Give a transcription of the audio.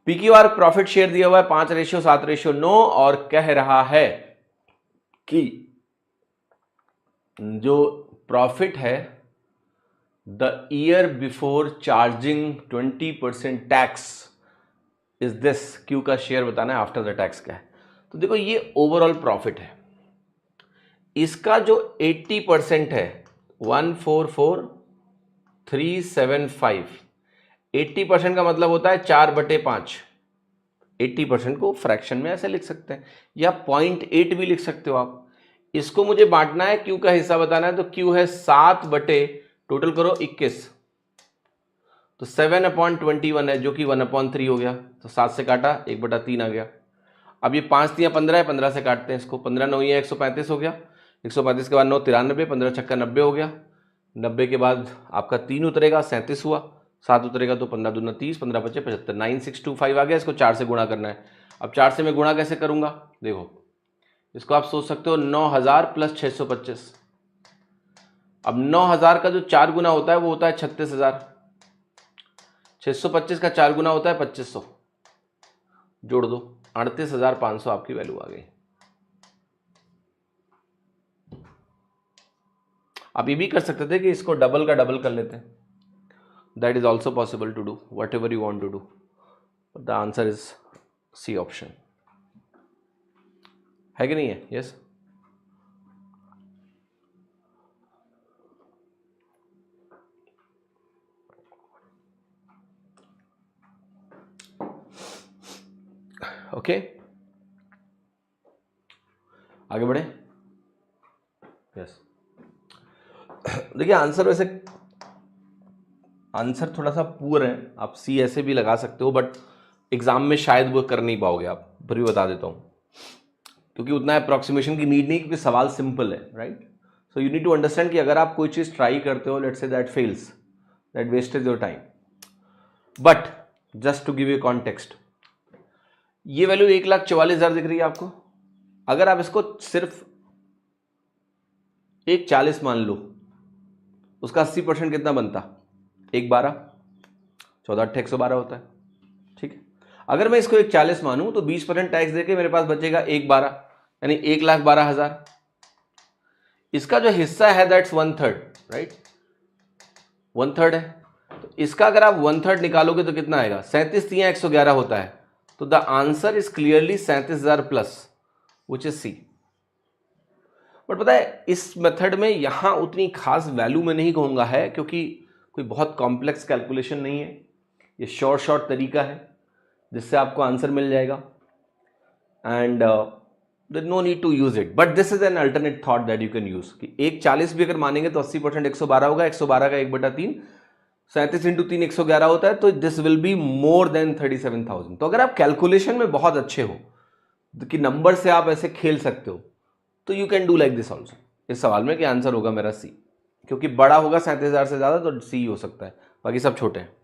PQR profit share दिया हुआ है 5:7:9 और कह रहा है कि जो प्रॉफिट है the year before charging 20% tax is this, Q का शेयर बताना है आफ्टर द टैक्स क्या है। तो देखो ये ओवरऑल प्रॉफिट है, इसका जो 80% है 144,375, 80% का मतलब होता है 4/5। 80% को फ्रैक्शन में ऐसे लिख सकते हैं या 0.8 भी लिख सकते हो आप। इसको मुझे बांटना है, क्यू का हिस्सा बताना है, तो क्यू है 7 टोटल करो 21, तो 7/21 है जो कि 1/3 हो गया, तो 7 से काटा 1/3 आ गया। अब ये 5×3 = 15 है, 15 से काटते हैं इसको, 15 9 ये 135 हो गया, 135 के बाद 9 93, 15 छक्का 90 हो गया, 90 के बाद आपका 3 उतरेगा 37 हुआ, 7 उतरेगा तो 15 दूना 30, 15 बचे 75, 9625 आ गया। इसको 4 से गुणा करना है। अब 4 से मैं गुणा कैसे करूंगा, देखो इसको आप सोच सकते हो 9000 + 625। अब 9000 का जो 4 गुना होता है वो होता है 36,000, 625 का 4 गुना होता है 2500, जोड़ दो 38,500 आपकी वैल्यू आ गई। आप ये भी कर सकते थे कि इसको डबल का डबल कर लेते हैं, that is also possible to do, whatever you want to do, the answer is C option, है कि नहीं है? यस ओके, आगे बढ़े। यस देखिए आंसर, वैसे आंसर थोड़ा सा पुअर है, आप सी ऐसे भी लगा सकते हो, बट एग्जाम में शायद वो कर नहीं पाओगे आप, फिर भी बता देता हूं, क्योंकि उतना अप्रॉक्सीमेशन की नीड नहीं, क्योंकि सवाल सिंपल है, right. So you need to understand कि अगर आप कोई चीज ट्राई करते हो, let's say that fails, that wastage your time, but just to give you context, ये वैल्यू 1,44,000 दिख रही है आपको। अगर आप इसको सिर्फ 1,40 मान लो, उसका 80% कितना बनता, 1,12, 14,8 112 होता है, ठीक है। अगर मैं इसको 1,40 मानूं तो 20% टैक्स देके मेरे पास बचेगा 1,12, यानी 1,12,000। इसका जो हिस्सा है दैट्स 1/3, राइट, 1/3 है, तो इसका अगर आप 1/3 निकालोगे तो कितना आएगा, 37,111 होता है। तो the answer is clearly 37,000 plus, which is C. But पता है इस मेथड में यहां उतनी खास वैल्यू में नहीं कहूंगा है, क्योंकि कोई बहुत कॉम्प्लेक्स कैलकुलेशन नहीं है, ये शॉर्ट तरीका है जिससे आपको आंसर मिल जाएगा, and there no need to use it, but this is an alternate thought that you can use, कि 1,40 भी अगर मानेंगे तो 80% 112 होगा, 112 का 1/3, 37 × 3 111 होता है, तो this will be more than 37,000। तो अगर आप कैलकुलेशन में बहुत अच्छे हो कि नंबर से आप ऐसे खेल सकते हो, तो you can do like this also इस सवाल में, कि आंसर होगा मेरा सी, क्योंकि बड़ा होगा 37,000 से ज्यादा तो सी हो सकता है, बाकी सब छोटे हैं।